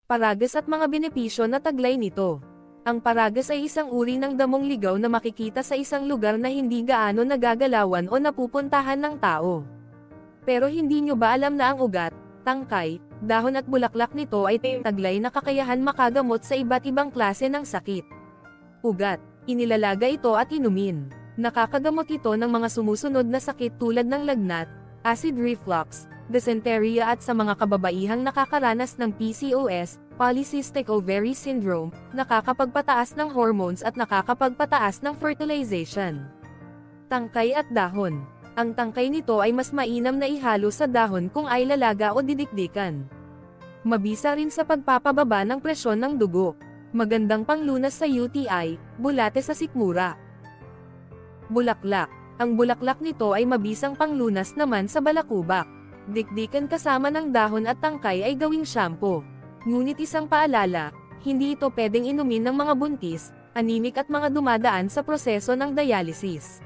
Paragas at mga benepisyo na taglay nito. Ang paragas ay isang uri ng damong ligaw na makikita sa isang lugar na hindi gaano nagagalawan o napupuntahan ng tao. Pero hindi nyo ba alam na ang ugat, tangkay, dahon at bulaklak nito ay taglay na kakayahan makagamot sa iba't ibang klase ng sakit? Ugat, inilalaga ito at inumin. Nakakagamot ito ng mga sumusunod na sakit tulad ng lagnat, acid reflux, dysentery at sa mga kababaihang nakakaranas ng PCOS, polycystic ovary syndrome, nakakapagpataas ng hormones at nakakapagpataas ng fertilization. Tangkay at dahon. Ang tangkay nito ay mas mainam na ihalo sa dahon kung ay lalaga o didikdikan. Mabisa rin sa pagpapababa ng presyon ng dugo. Magandang panglunas sa UTI, bulate sa sikmura. Bulaklak. Ang bulaklak nito ay mabisang panglunas naman sa balakubak. Dikdikan kasama ng dahon at tangkay ay gawing shampoo. Ngunit isang paalala, hindi ito pwedeng inumin ng mga buntis, anemic at mga dumadaan sa proseso ng dialysis.